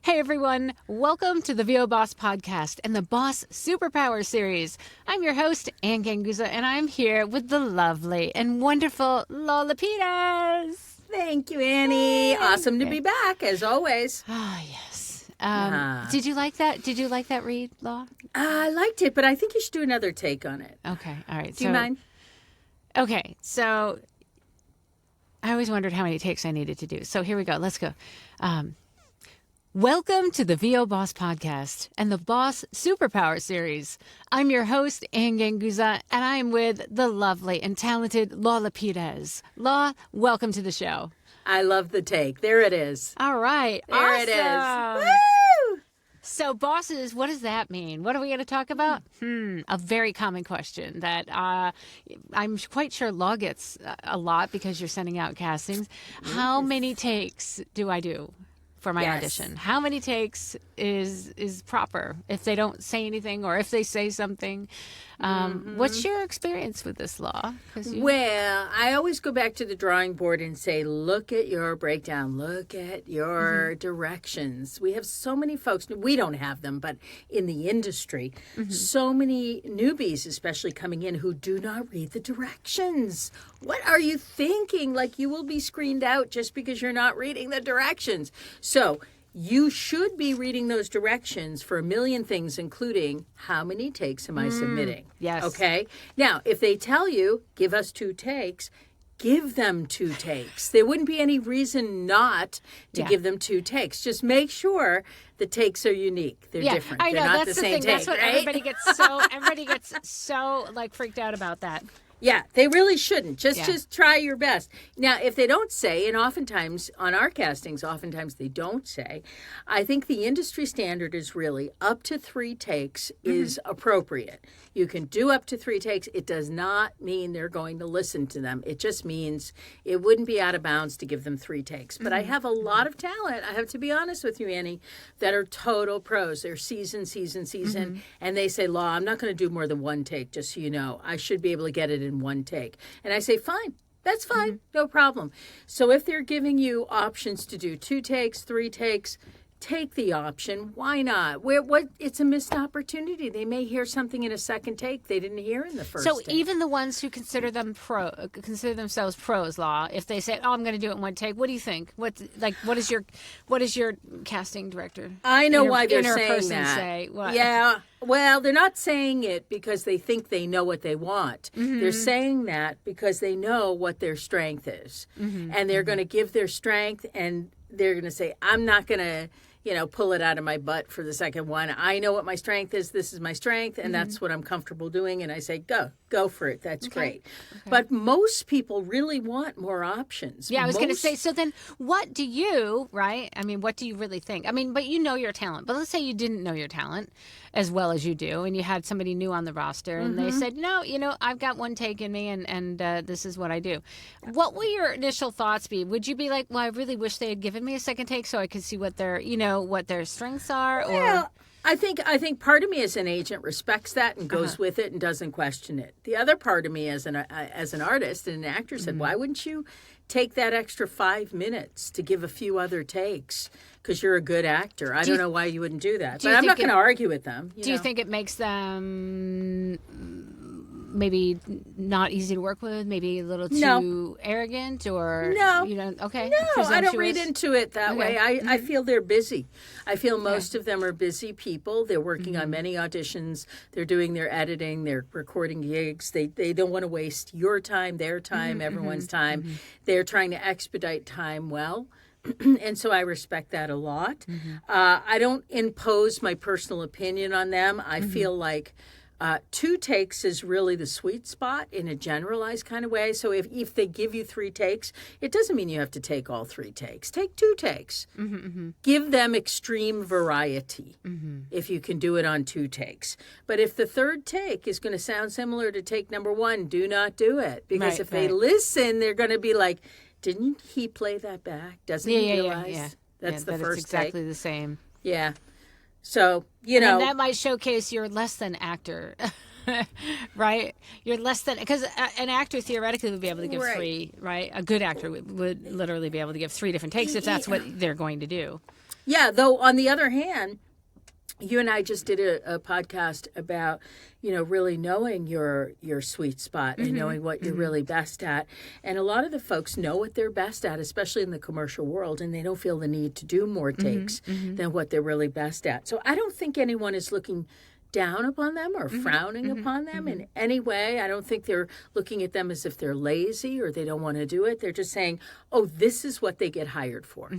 Hey everyone, welcome to the VO Boss Podcast and the Boss Superpower Series. I'm your host, Ann Ganguzza, and I'm here with the lovely and wonderful Lau Lapides. Thank you, Annie. Yay. Awesome to be back, as always. Ah, yes. Did you like that? Did you like that read, Lau? I liked it, but I think you should do another take on it. Okay, all right. Do you mind? Okay, so I always wondered how many takes I needed to do. So here we go. Let's go. Welcome to the VO Boss Podcast and the Boss Superpower Series. I'm your host, Ann Ganguzza, and I am with the lovely and talented Lau Lapides. Lau, welcome to the show. I love the take. There it is. All right. There awesome. it is. Woo! So bosses, what does that mean? What are we going to talk about? A very common question that I'm quite sure Lau gets a lot because you're sending out castings. How many takes do I do for my audition? How many takes is proper if they don't say anything or if they say something? What's your experience with this, Lau? Well, I always go back to the drawing board and say, look at your breakdown. Look at your directions. We have so many folks. We don't have them, but in the industry, so many newbies, especially coming in, who do not read the directions. What are you thinking? Like you will be screened out just because you're not reading the directions. So you should be reading those directions for a million things, including how many takes am I submitting? Yes. Okay. Now, if they tell you, give us 2 takes, give them 2 takes. There wouldn't be any reason not to give them 2 takes. Just make sure the takes are unique. They're different. I know. They're not That's the same thing. take, That's what right? everybody gets so like freaked out about that. Yeah, they really shouldn't. Just try your best. Now, if they don't say, and oftentimes on our castings, oftentimes they don't say, I think the industry standard is really up to 3 takes is appropriate. You can do up to 3 takes. It does not mean they're going to listen to them. It just means it wouldn't be out of bounds to give them 3 takes. But I have a lot of talent, I have to be honest with you, Annie, that are total pros. They're seasoned, and they say, Lau, I'm not going to do more than 1 take, just so you know. I should be able to get it in 1 take. And I say, fine. That's fine. No problem. So if they're giving you options to do 2 takes, 3 takes, take the option. Why not? It's a missed opportunity. They may hear something in a second take they didn't hear in the first So take. even the ones who consider themselves pros, Lau, if they say, "Oh, I'm going to do it in 1 take," what do you think? What is your casting director? I know why they're saying person that. Say what? Yeah. Well, they're not saying it because they think they know what they want. They're saying that because they know what their strength is. And they're going to give their strength, and they're going to say, I'm not going to pull it out of my butt for the second one. I know what my strength is. This is my strength, and that's what I'm comfortable doing. And I say, go for it. That's great. Okay. But most people really want more options. Yeah, I was going to say, so then what do you, right? I mean, what do you really think? I mean, but you know your talent. But let's say you didn't know your talent as well as you do, and you had somebody new on the roster, and they said, no, I've got 1 take in me, and this is what I do. What will your initial thoughts be? Would you be like, well, I really wish they had given me a second take so I could see what their, what their strengths are? Well, I think part of me as an agent respects that and goes with it and doesn't question it. The other part of me as an artist and an actor said, why wouldn't you take that extra 5 minutes to give a few other takes because you're a good actor? I don't know why you wouldn't do that. But I'm not going to argue with them. Do you think it makes them maybe not easy to work with, maybe a little too arrogant, or okay? No, I don't read into it that way. I feel they're busy. I feel most of them are busy people. They're working on many auditions. They're doing their editing. They're recording gigs. They don't want to waste your time, their time, everyone's time. They're trying to expedite time well. And so I respect that a lot. I don't impose my personal opinion on them. I feel like 2 takes is really the sweet spot in a generalized kind of way. So if they give you 3 takes, it doesn't mean you have to take all 3 takes. Take 2 takes. Give them extreme variety if you can do it on 2 takes. But if the 3rd take is going to sound similar to take number 1, do not do it. Because if they listen, they're going to be like, didn't he play that back? Doesn't he realize that's the first it's exactly take? The same. Yeah. So, And that might showcase your less than actor, right? You're less than, because an actor theoretically would be able to give 3, right? A good actor would literally be able to give 3 different takes if that's what they're going to do. Yeah, though on the other hand, you and I just did a podcast about, really knowing your sweet spot and knowing what you're really best at. And a lot of the folks know what they're best at, especially in the commercial world, and they don't feel the need to do more takes than what they're really best at. So I don't think anyone is looking down upon them or frowning upon them in any way. I don't think they're looking at them as if they're lazy or they don't want to do it. They're just saying, oh, this is what they get hired for.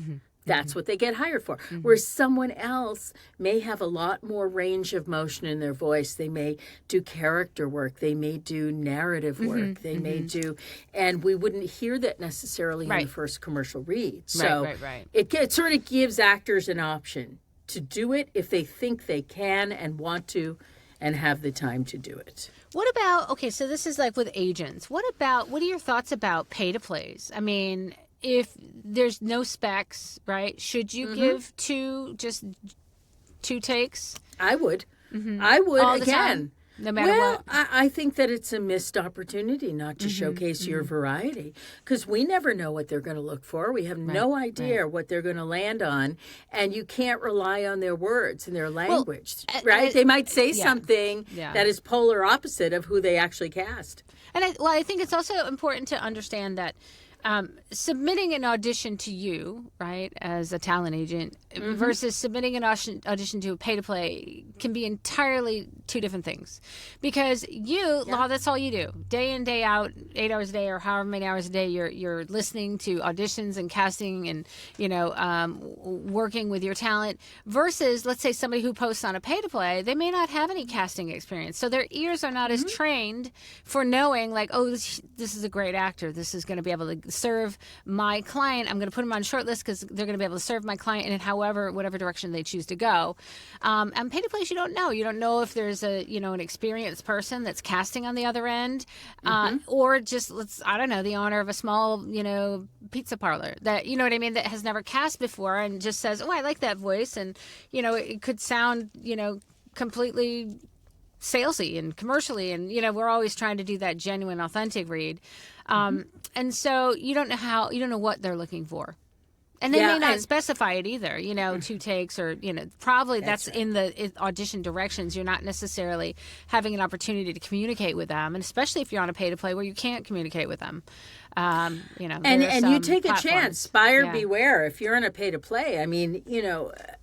That's what they get hired for. Whereas someone else may have a lot more range of motion in their voice. They may do character work. They may do narrative work. They may do, and we wouldn't hear that necessarily in the first commercial read. So it sort of gives actors an option to do it if they think they can and want to and have the time to do it. What about, okay, so this is like with agents. What are your thoughts about pay-to-plays? I mean, if there's no specs, right, should you give two takes? I would. I would, all the again. time, no matter what. I think that it's a missed opportunity not to showcase your variety, because we never know what they're going to look for. We have no idea what they're going to land on, and you can't rely on their words and their language, right? They might say something that is polar opposite of who they actually cast. And I think it's also important to understand that submitting an audition to you, right, as a talent agent versus submitting an audition to a pay-to-play can be entirely two different things. Because that's all you do. Day in, day out, 8 hours a day or however many hours a day, you're listening to auditions and casting and, working with your talent versus, let's say, somebody who posts on a pay-to-play, they may not have any casting experience. So their ears are not as trained for knowing, like, oh, this is a great actor. This is going to be able to serve my client. I'm going to put them on short list because they're going to be able to serve my client in whatever direction they choose to go. And pay-to-plays, you don't know. You don't know if there's an experienced person that's casting on the other end, or just the owner of a small, pizza parlor that, you know what I mean, that has never cast before and just says, oh, I like that voice. And, it could sound, completely salesy and commercially. And, we're always trying to do that genuine, authentic read. And so you don't know what they're looking for. And they may not specify it either, 2 takes or, probably that's in the audition directions. You're not necessarily having an opportunity to communicate with them. And especially if you're on a pay-to-play where you can't communicate with them. And you take a chance. Buyer beware. If you're on a pay-to-play, I mean,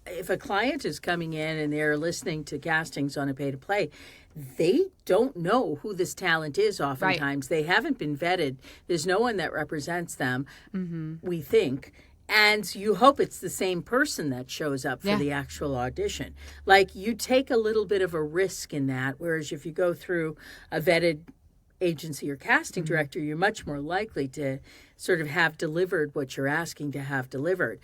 if a client is coming in and they're listening to castings on a pay-to-play, they don't know who this talent is oftentimes. They haven't been vetted. There's no one that represents them, we think. And you hope it's the same person that shows up for the actual audition. Like, you take a little bit of a risk in that, whereas if you go through a vetted agency or casting director, you're much more likely to sort of have delivered what you're asking to have delivered.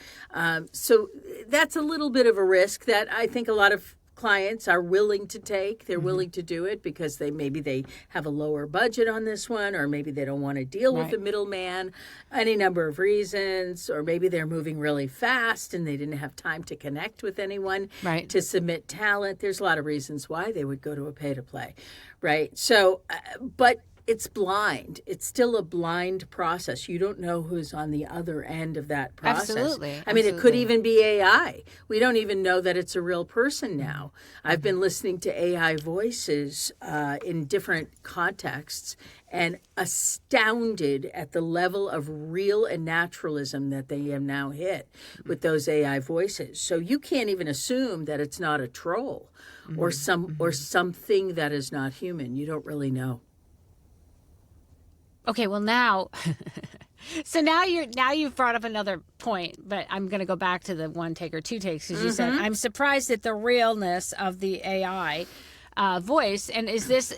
So that's a little bit of a risk that I think a lot of clients are willing to take. They're willing to do it because they have a lower budget on this one, or maybe they don't want to deal with the middleman, any number of reasons, or maybe they're moving really fast and they didn't have time to connect with anyone to submit talent. There's a lot of reasons why they would go to a pay-to-play, right? So, but it's blind. It's still a blind process. You don't know who's on the other end of that process. Absolutely. I mean, it could even be AI. We don't even know that it's a real person now. I've been listening to AI voices in different contexts and astounded at the level of real and naturalism that they have now hit with those AI voices. So you can't even assume that it's not a troll or something that is not human. You don't really know. Okay, well now, so now you've brought up another point, but I'm going to go back to the 1 take or 2 takes because you said I'm surprised at the realness of the AI voice. And is this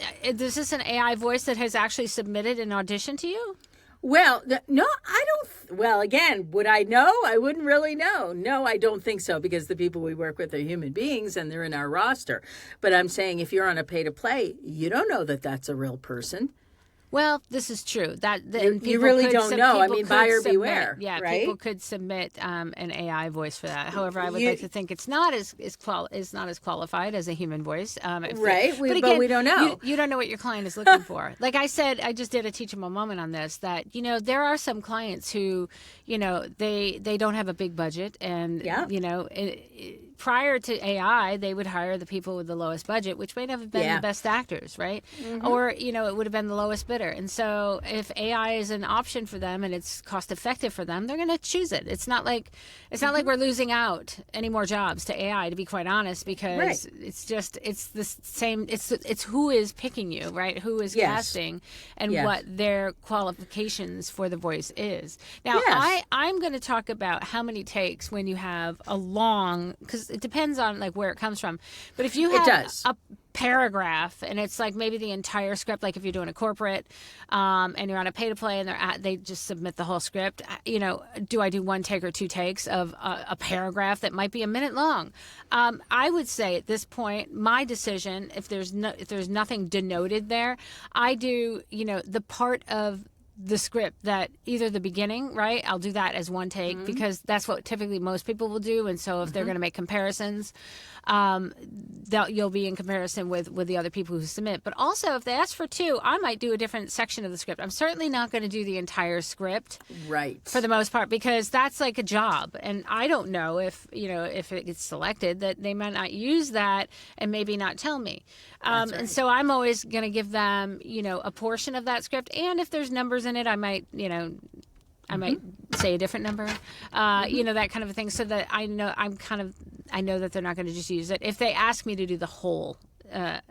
an AI voice that has actually submitted an audition to you? Well, no, I don't. Well, again, would I know? I wouldn't really know. No, I don't think so, because the people we work with are human beings and they're in our roster. But I'm saying if you're on a pay-to-play, you don't know that that's a real person. Well, this is true. You really don't know. I mean, buyer beware. Yeah, right? people could submit an AI voice for that. However, I would like to think it's not as qualified as a human voice. Right, but we don't know. You don't know what your client is looking for. Like I said, I just did a teachable moment on this. That there are some clients who, they don't have a big budget, and prior to AI, they would hire the people with the lowest budget, which might have been the best actors, right? Mm-hmm. Or, it would have been the lowest bidder. And so if AI is an option for them and it's cost effective for them, they're going to choose it. It's not like we're losing out any more jobs to AI, to be quite honest, because it's the same. It's who is picking you, right? Who is casting and what their qualifications for the voice is. Now, I'm going to talk about how many takes when you have a long, because it depends on like where it comes from. But if you have a paragraph and it's like maybe the entire script, like if you're doing a corporate and you're on a pay to play and they just submit the whole script, do I do one take or two takes of a paragraph that might be a minute long? I would say at this point, my decision, if there's nothing denoted there, I do the part of the script that either the beginning, right? I'll do that as one take because that's what typically most people will do. And so if they're going to make comparisons, you'll be in comparison with the other people who submit. But also if they ask for two, I might do a different section of the script. I'm certainly not going to do the entire script, right? For the most part, because that's like a job. And I don't know if it gets selected, that they might not use that and maybe not tell me. Right. And so I'm always going to give them, a portion of that script. And if there's numbers in it, I might, I might say a different number, that kind of a thing, so that I know I know that they're not going to just use it. If they ask me to do the whole,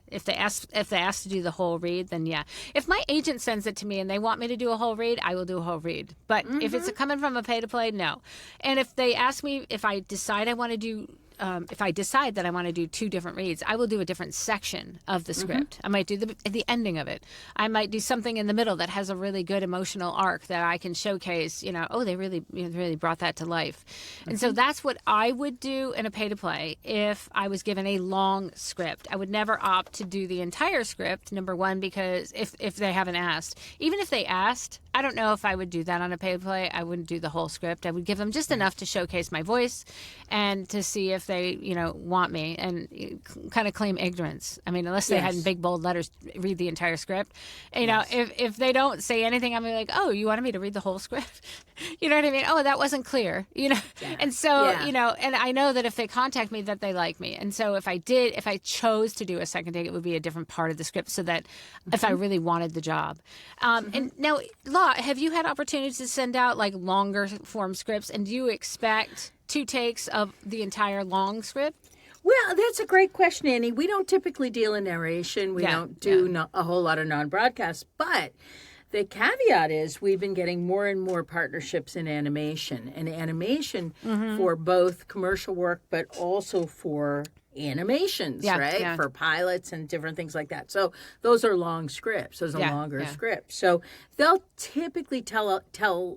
if they ask to do the whole read, then yeah. If my agent sends it to me and they want me to do a whole read, I will do a whole read. But if it's coming from a pay to play, no. And if they ask me if I decide I want to do. If I decide that I want to do two different reads, I will do a different section of the script. I might do the ending of it. I might do something in the middle that has a really good emotional arc that I can showcase, they really brought that to life. And so that's what I would do in a pay-to-play if I was given a long script. I would never opt to do the entire script, number one, because if they haven't asked. Even if they asked, I don't know if I would do that on a pay-to-play. I wouldn't do the whole script. I would give them just enough to showcase my voice and to see if they, want me, and kind of claim ignorance. I mean, unless they had in big, bold letters, read the entire script. If they don't say anything, I'm like, oh, you wanted me to read the whole script? You know what I mean? Oh, that wasn't clear, And so, and I know that if they contact me, that they like me. And so if I chose to do a second take, it would be a different part of the script, so that if I really wanted the job. And now, Law, have you had opportunities to send out like longer form scripts, and do you expect two takes of the entire long script? Well, that's a great question, Annie. We don't typically deal in narration. We don't do a whole lot of non-broadcasts, but the caveat is we've been getting more and more partnerships in animation, for both commercial work, but also for animations, right? Yeah. For pilots and different things like that. So those are long scripts. Those are longer scripts. So they'll typically tell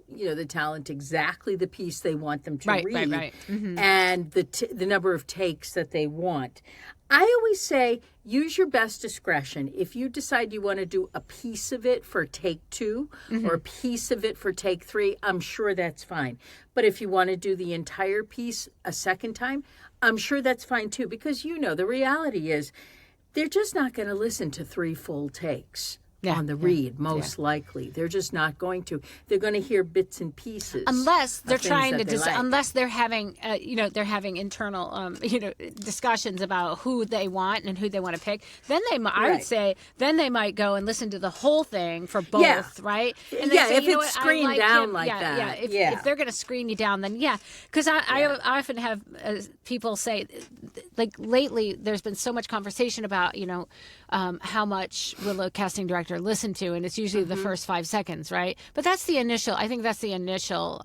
the talent exactly the piece they want them to read, right. And the number of takes that they want. I always say use your best discretion. If you decide you want to do a piece of it for take 2 or a piece of it for take 3, I'm sure that's fine. But if you want to do the entire piece a second time, I'm sure that's fine too, because the reality is they're just not going to listen to 3 full takes on the read, most likely. They're just not going to. They're going to hear bits and pieces. Unless they're trying to, unless they're having, they're having internal, discussions about who they want and who they want to pick. Then I would say, then they might go and listen to the whole thing for both, right? And say, if it's screened down like that. If they're going to screen you down, then because I often have people say, like lately, there's been so much conversation about, how much will a casting director listen to, and it's usually the first 5 seconds, right? But that's the initial, I think that's the initial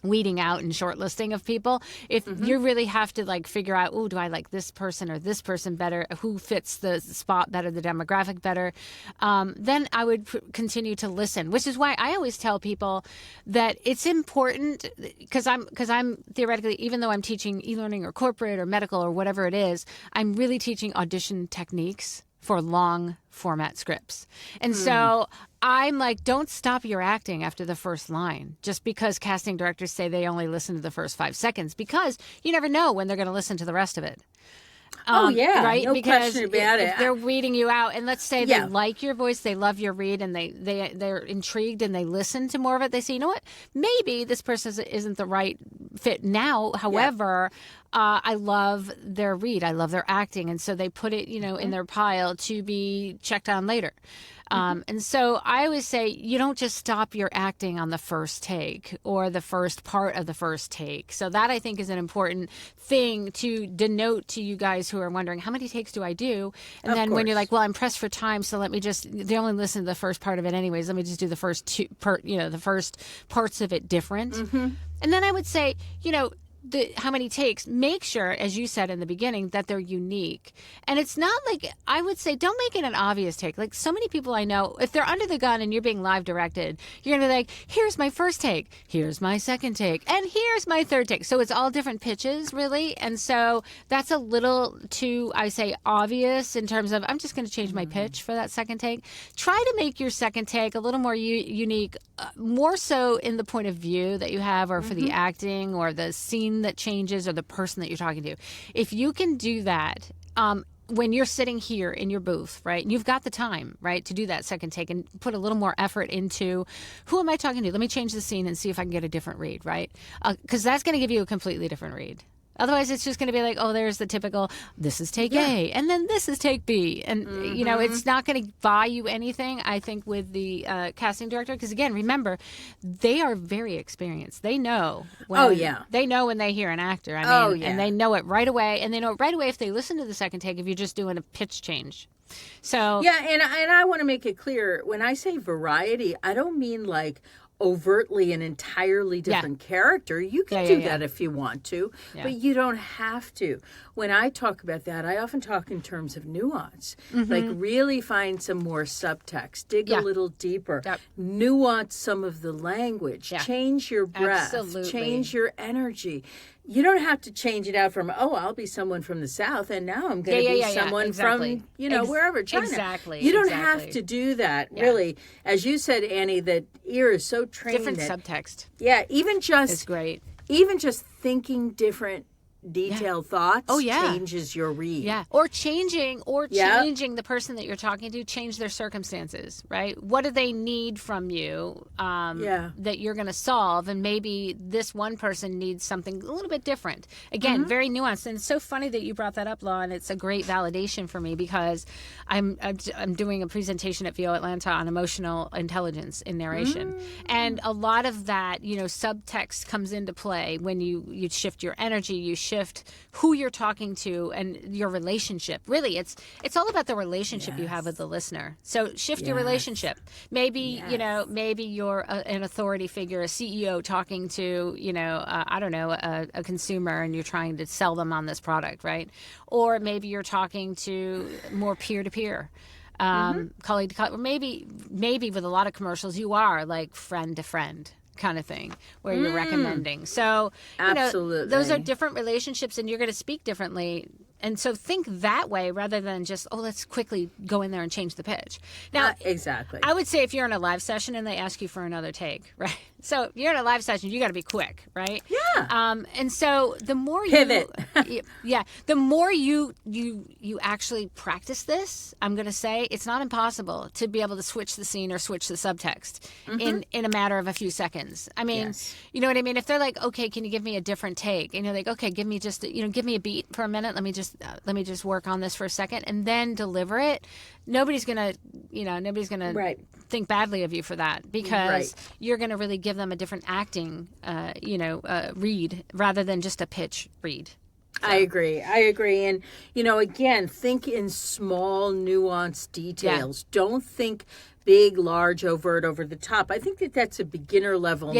weeding out and shortlisting of people. If you really have to like figure out, do I like this person or this person better? Who fits the spot better, the demographic better? Then I would continue to listen, which is why I always tell people that it's important, because I'm theoretically, even though I'm teaching e-learning or corporate or medical or whatever it is, I'm really teaching audition techniques. for long format scripts. And so I'm like, don't stop your acting after the first line just because casting directors say they only listen to the first 5 seconds, because you never know when they're going to listen to the rest of it. Right? No because question about if it. they're reading you out, and let's say they like your voice, they love your read, and they're intrigued and they listen to more of it, they say, you know what, maybe this person isn't the right fit now. However, I love their read, I love their acting, and so they put it, in their pile to be checked on later. And so I always say, you don't just stop your acting on the first take or the first part of the first take. So that, I think, is an important thing to denote to you guys who are wondering, how many takes do I do? And then when you're like, well, I'm pressed for time, so they only listen to the first part of it anyways. Let me just do the first the first parts of it different. And then I would say, how many takes, make sure, as you said in the beginning, that they're unique. And it's not like, I would say, don't make it an obvious take. Like, so many people I know, if they're under the gun and you're being live directed, you're going to be like, here's my first take, here's my second take, and here's my third take. So it's all different pitches, really. And so that's a little too, I say, obvious in terms of, I'm just going to change my pitch for that second take. Try to make your second take a little more unique, more so in the point of view that you have, or for the acting or the scene that changes, or the person that you're talking to. If you can do that, when you're sitting here in your booth, right, and you've got the time, right, to do that second take and put a little more effort into, who am I talking to? Let me change the scene and see if I can get a different read, right? Because that's going to give you a completely different read. Otherwise, it's just going to be like, oh, there's the typical, this is take A, and then this is take B. And, it's not going to buy you anything, I think, with the casting director. Because, again, remember, they are very experienced. They know they know when they hear an actor. And they know it right away. And they know it right away if they listen to the second take, if you're just doing a pitch change. So and I want to make it clear, when I say variety, I don't mean like overtly an entirely different character. You can do that if you want to, but you don't have to. When I talk about that, I often talk in terms of nuance. Like, really find some more subtext, dig a little deeper, nuance some of the language, change your breath, change your energy. You don't have to change it out from, I'll be someone from the South, and now I'm going to be someone from, wherever, China. Exactly. You don't have to do that, really. As you said, Annie, that ear is so trained. Different subtext. Yeah, even just... It's great. Even just thinking different detailed thoughts changes your read. Yeah. Or changing the person that you're talking to, change their circumstances, right? What do they need from you that you're going to solve? And maybe this one person needs something a little bit different. Again, very nuanced. And it's so funny that you brought that up, Law, and it's a great validation for me, because I'm doing a presentation at VO Atlanta on emotional intelligence in narration. And a lot of that, subtext comes into play when you shift your energy, you shift who you're talking to, and your relationship. Really, it's all about the relationship you have with the listener. So shift your relationship. Maybe maybe you're an authority figure, a CEO talking to a consumer, and you're trying to sell them on this product, right? Or maybe you're talking to more peer-to-peer. Colleague to colleague, or maybe with a lot of commercials, you are like friend to friend kind of thing, where you're recommending. So, absolutely, those are different relationships, and you're going to speak differently. And so think that way rather than just, let's quickly go in there and change the pitch. Now, exactly. I would say if you're in a live session and they ask you for another take, right? So you're in a live session, you got to be quick, right? Yeah. And so the more pivot, the more you actually practice this, I'm going to say it's not impossible to be able to switch the scene or switch the subtext in a matter of a few seconds. I mean, you know what I mean? If they're like, okay, can you give me a different take? And you're like, okay, give me a beat for a minute. Let me just work on this for a second, and then deliver it. Nobody's gonna think badly of you for that, because you're gonna really give them a different acting, read rather than just a pitch read. So. I agree. And, again, think in small, nuanced details. Don't think big, large, overt, over the top. I think that that's a beginner level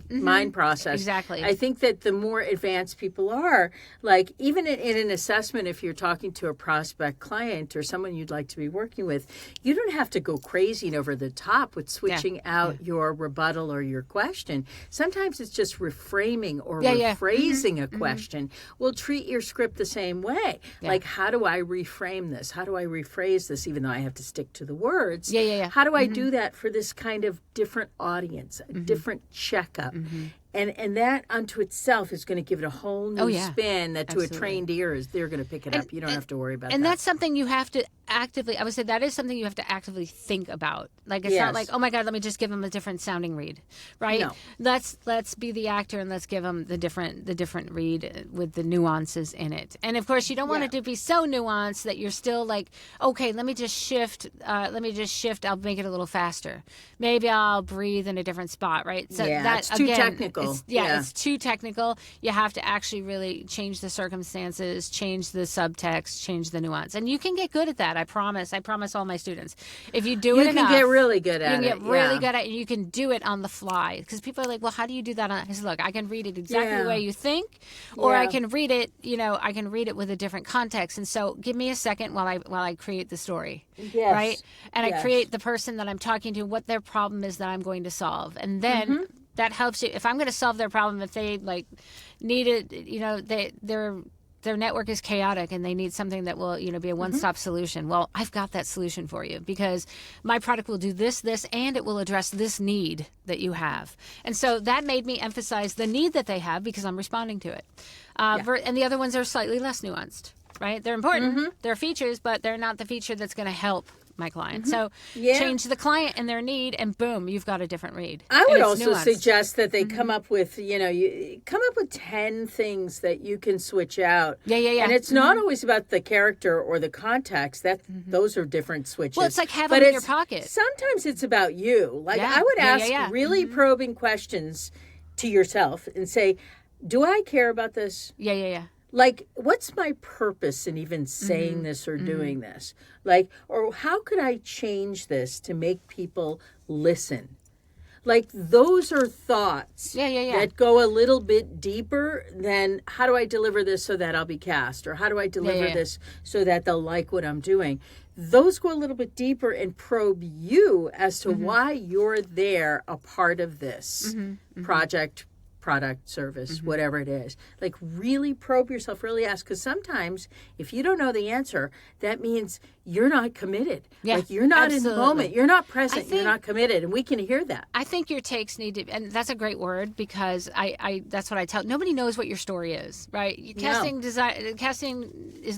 mind process. Exactly. I think that the more advanced people are, like even in an assessment, if you're talking to a prospect client or someone you'd like to be working with, you don't have to go crazy and over the top with switching out your rebuttal or your question. Sometimes it's just reframing or rephrasing a question. Will treat your script the same way. Like, how do I reframe this? How do I rephrase this, even though I have to stick to the words? How do I do that for this kind of different audience, a different checkup? And that unto itself is going to give it a whole new spin that to a trained ear is they're going to pick it up. You don't have to worry about that. And that's something you have to actively, I would say that is something you have to actively think about. Like, it's not like, oh my God, let me just give them a different sounding read, right? No. Let's be the actor and let's give them the different read with the nuances in it. And of course, you don't want it to be so nuanced that you're still like, okay, let me just shift. I'll make it a little faster. Maybe I'll breathe in a different spot, right? So that's too technical. It's too technical. You have to actually really change the circumstances, change the subtext, change the nuance. And you can get good at that. I promise. I promise all my students. If you do it enough, you can get really good at it. You can get really good at it, and you can do it on the fly. Because people are like, well, how do you do that? I said, look, I can read it exactly the way you think, or I can read it, I can read it with a different context. And so give me a second while I create the story. Yes. Right? And I create the person that I'm talking to, what their problem is that I'm going to solve. And then that helps you. If I'm going to solve their problem, if they need it, their network is chaotic and they need something that will, be a one-stop solution. Well, I've got that solution for you because my product will do this, and it will address this need that you have. And so that made me emphasize the need that they have because I'm responding to it. And the other ones are slightly less nuanced, right? They're important. They're features, but they're not the feature that's going to help my client. So change the client and their need, and boom, you've got a different read. I would also suggest that they come up with, you come up with 10 things that you can switch out. And it's not always about the character or the context. Those are different switches. Well, it's like having in your pocket. Sometimes it's about you. Like I would ask really probing questions to yourself and say, do I care about this? Like, what's my purpose in even saying this or doing this? Like, or how could I change this to make people listen? Like, those are thoughts that go a little bit deeper than how do I deliver this so that I'll be cast? Or how do I deliver this so that they'll like what I'm doing? Those go a little bit deeper and probe you as to why you're there, a part of this project, product, service, whatever it is. Like, really probe yourself, really ask, because sometimes if you don't know the answer, that means you're not committed. Like, you're not in the moment, you're not present, you're not committed, and we can hear that. I think your takes need to, and that's a great word, because I that's what I tell. Nobody knows what your story is, right? Casting is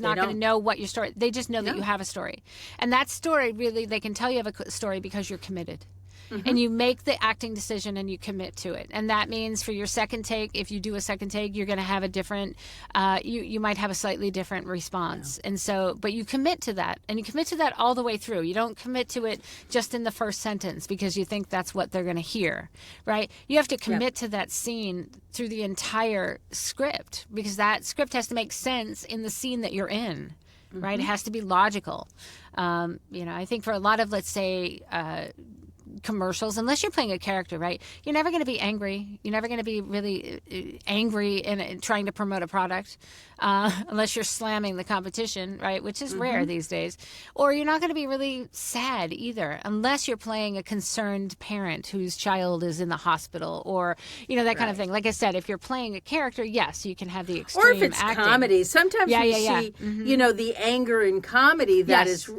not going to know what your story. They just know that you have a story, and that story really, they can tell you have a story because you're committed. And you make the acting decision and you commit to it. And that means for your second take, if you do a second take, you're going to have a different, you might have a slightly different response. And so, but you commit to that. And you commit to that all the way through. You don't commit to it just in the first sentence because you think that's what they're going to hear, right? You have to commit to that scene through the entire script because that script has to make sense in the scene that you're in. Right? It has to be logical. I think for a lot of, let's say, commercials, unless you're playing a character, right? You're never going to be angry. You're never going to be really angry in trying to promote a product unless you're slamming the competition, right? Which is rare these days. Or you're not going to be really sad either unless you're playing a concerned parent whose child is in the hospital or, that kind of thing. Like I said, if you're playing a character, yes, you can have the extreme acting. Or if it's comedy. Sometimes we see, the anger in comedy that is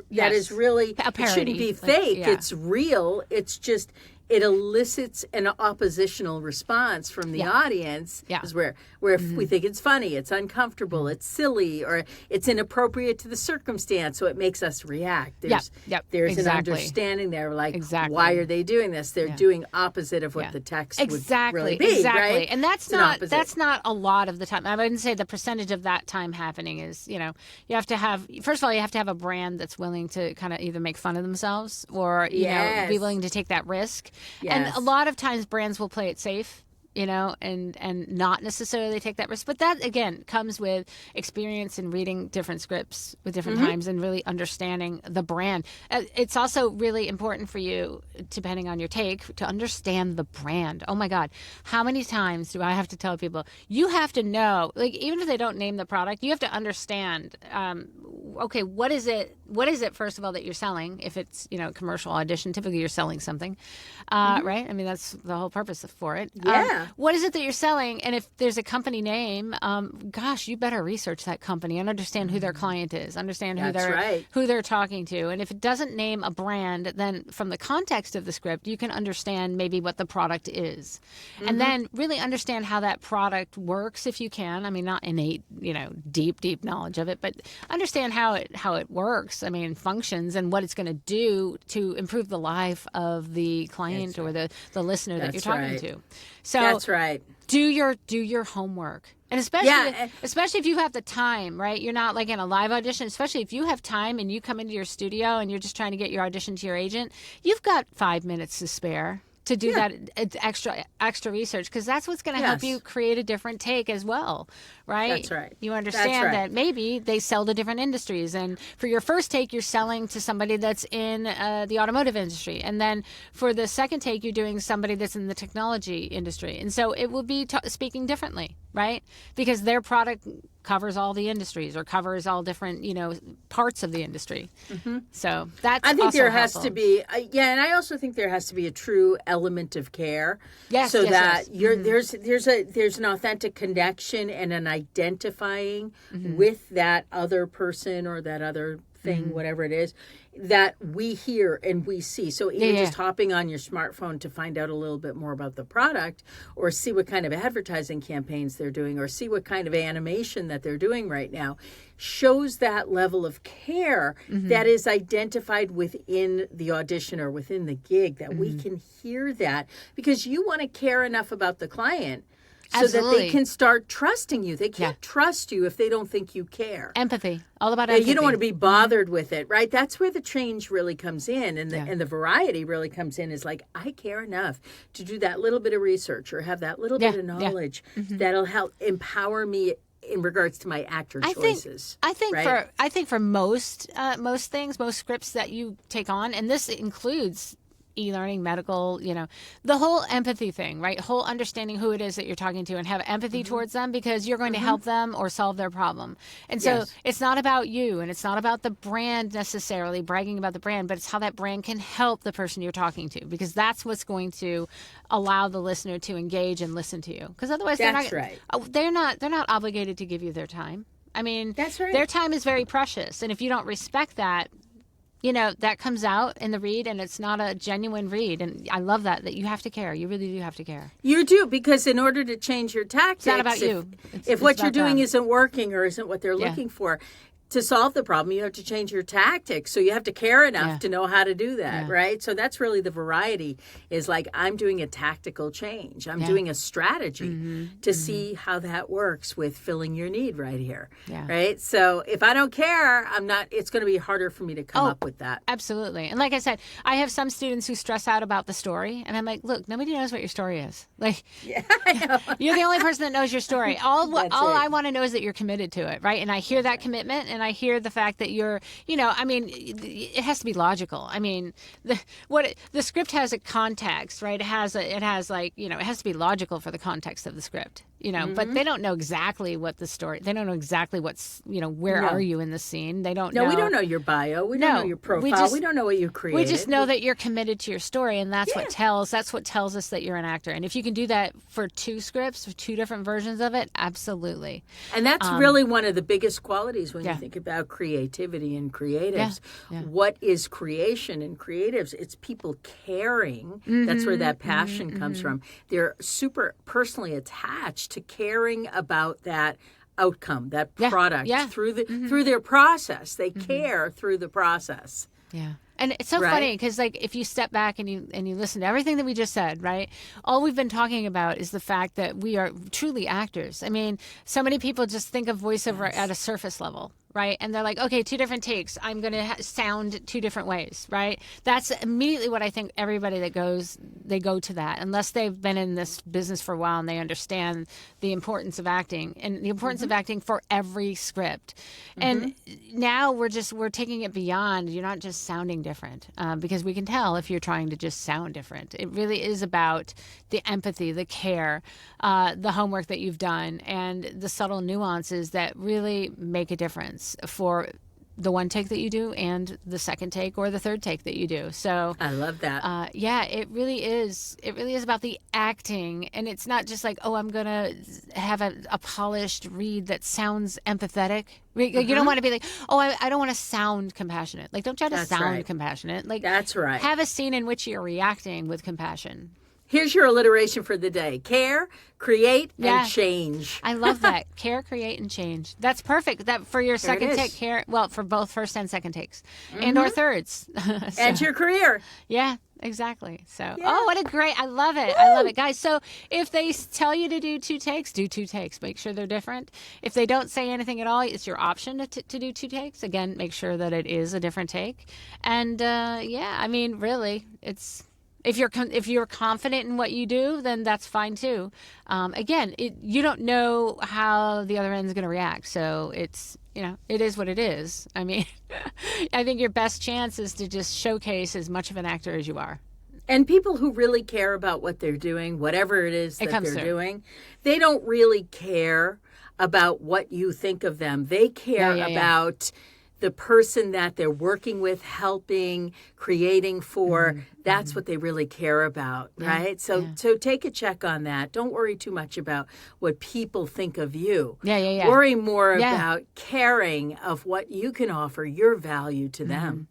really, a parody. It shouldn't be fake. It's real. It's just, it elicits an oppositional response from the audience. Where if we think it's funny, it's uncomfortable, it's silly, or it's inappropriate to the circumstance, so it makes us react. There's an understanding there, like, why are they doing this? They're doing opposite of what the text would really be, right? And that's not a lot of the time. I wouldn't say the percentage of that time happening is, you have to have, first of all, you have to have a brand that's willing to kind of either make fun of themselves or, be willing to take that risk. And a lot of times brands will play it safe. and not necessarily take that risk. But that, again, comes with experience in reading different scripts with different times and really understanding the brand. It's also really important for you, depending on your take, to understand the brand. Oh my God. How many times do I have to tell people, you have to know, like, even if they don't name the product, you have to understand, okay, what is it, first of all, that you're selling? If it's, commercial audition, typically you're selling something, right? I mean, that's the whole purpose for it. Yeah. What is it that you're selling? And if there's a company name, gosh, you better research that company and understand who their client is, understand who they're talking to. And if it doesn't name a brand, then from the context of the script, you can understand maybe what the product is. And then really understand how that product works if you can. I mean, not innate, deep knowledge of it, but understand how it works. I mean, functions and what it's going to do to improve the life of the client or the listener that you're talking to. So that's right. Do your homework. And especially if you have the time, right? You're not like in a live audition, especially if you have time and you come into your studio and you're just trying to get your audition to your agent, you've got 5 minutes to spare to do that extra research, because that's what's going to help you create a different take as well, right? That's right. You understand that maybe they sell to different industries, and for your first take, you're selling to somebody that's in the automotive industry, and then for the second take, you're doing somebody that's in the technology industry, and so it will be speaking differently, right? Because their product covers all the industries or covers all different, parts of the industry. So that's I think also there helpful. has to be, and I also think there has to be a true element of care. Yes, so yes, that yes. there's an authentic connection and an identifying with that other person or that other thing, whatever it is, that we hear and we see. So even just hopping on your smartphone to find out a little bit more about the product, or see what kind of advertising campaigns they're doing, or see what kind of animation that they're doing right now, shows that level of care that is identified within the audition or within the gig, that we can hear that, because you want to care enough about the client so that they can start trusting you. They can't trust you if they don't think you care. Empathy. All about empathy. You don't want to be bothered with it, right? That's where the change really comes in, and the variety really comes in, is like, I care enough to do that little bit of reresearch or have that little bit of knowledge that'll help empower me in regards to my actor choices. I think for most things, most scripts that you take on, and this includes e-learning, medical, the whole empathy thing, right? Whole understanding who it is that you're talking to and have empathy towards them, because you're going to help them or solve their problem. And so it's not about you, and it's not about the brand necessarily, bragging about the brand, but it's how that brand can help the person you're talking to, because that's what's going to allow the listener to engage and listen to you. Because otherwise they're not obligated to give you their time. I mean, their time is very precious. And if you don't respect that, that comes out in the read, and it's not a genuine read. And I love that you have to care. You really do have to care. You do, because in order to change your tactics, it's not about you. If what you're doing isn't working or isn't what they're looking for, to solve the problem, you have to change your tactics. So you have to care enough to know how to do that, right? So that's really the variety, is like, I'm doing a tactical change. I'm doing a strategy to see how that works with filling your need right here, right? So if I don't care, it's going to be harder for me to come up with that. Absolutely. And like I said, I have some students who stress out about the story, and I'm like, look, nobody knows what your story is. Like, I know. You're the only person that knows your story. All I want to know is that you're committed to it, right? And I hear that commitment, and I hear the fact that you're, it has to be logical. I mean, the script has a context, right? It has to be logical for the context of the script. But they don't know exactly what the story. They don't know exactly what's, where are you in the scene? They don't know. No, we don't know your bio. We don't know your profile. We don't know what you created. We just know that you're committed to your story, and that's what tells us that you're an actor. And if you can do that for 2 scripts, for 2 different versions of it, absolutely. And that's really one of the biggest qualities when you think about creativity and creatives. What is creation in creatives? It's people caring. That's where that passion comes from. They're super personally attached to caring about that outcome, that product through their process. They care through the process. Yeah. And it's so funny, because if you step back and you listen to everything that we just said, right? All we've been talking about is the fact that we are truly actors. I mean, so many people just think of voiceover at a surface level. right? And they're like, okay, 2 different takes. I'm going to sound 2 different ways, right? That's immediately what I think everybody that goes, they go to that, unless they've been in this business for a while and they understand the importance of acting and the importance of acting for every script. And now we're taking it beyond. You're not just sounding different, because we can tell if you're trying to just sound different. It really is about the empathy, the care, the homework that you've done, and the subtle nuances that really make a difference for the 1 take that you do and the 2nd take or the 3rd take that you do. So I love that. yeah, it really is about the acting, and it's not just like, oh, I'm gonna have a polished read that sounds empathetic. You don't want to be like, oh, I don't want to sound compassionate. Like, don't try to sound compassionate. Like, that's right. Have a scene in which you're reacting with compassion. Here's your alliteration for the day: care, create, and change. I love that. Care, create, and change. That's perfect. That for your 2nd take, care. Well, for both 1st and 2nd takes, and or 3rds. So, and your career. Yeah, exactly. So, oh, what a great! I love it. I love it, guys. So, if they tell you to do 2 takes, do 2 takes. Make sure they're different. If they don't say anything at all, it's your option to do 2 takes. Again, make sure that it is a different take. And yeah, I mean, really, it's. If you're confident in what you do, then that's fine too. Again, you don't know how the other end's going to react, so it's it is what it is. I mean, I think your best chance is to just showcase as much of an actor as you are. And people who really care about what they're doing, whatever it is that they're doing, they don't really care about what you think of them. They care about the person that they're working with, helping, creating for. That's what they really care about, right? So take a check on that. Don't worry too much about what people think of you. Worry more about caring of what you can offer, your value to them.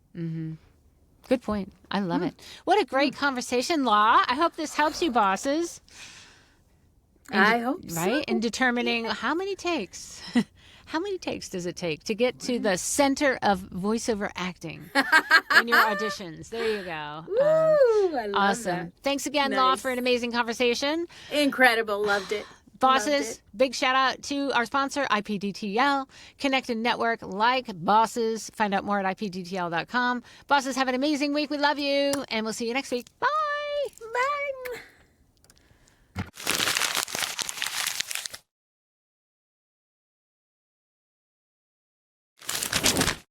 Good point. I love it. What a great conversation, Lau. I hope this helps you, bosses. I hope so. Right? In determining how many takes. How many takes does it take to get to the center of voiceover acting in your auditions? There you go. Woo, I love awesome. That. Thanks again, Lau, for an amazing conversation. Incredible. Loved it. Bosses, big shout out to our sponsor, IPDTL. Connect and network like bosses. Find out more at IPDTL.com. Bosses, have an amazing week. We love you, and we'll see you next week. Bye.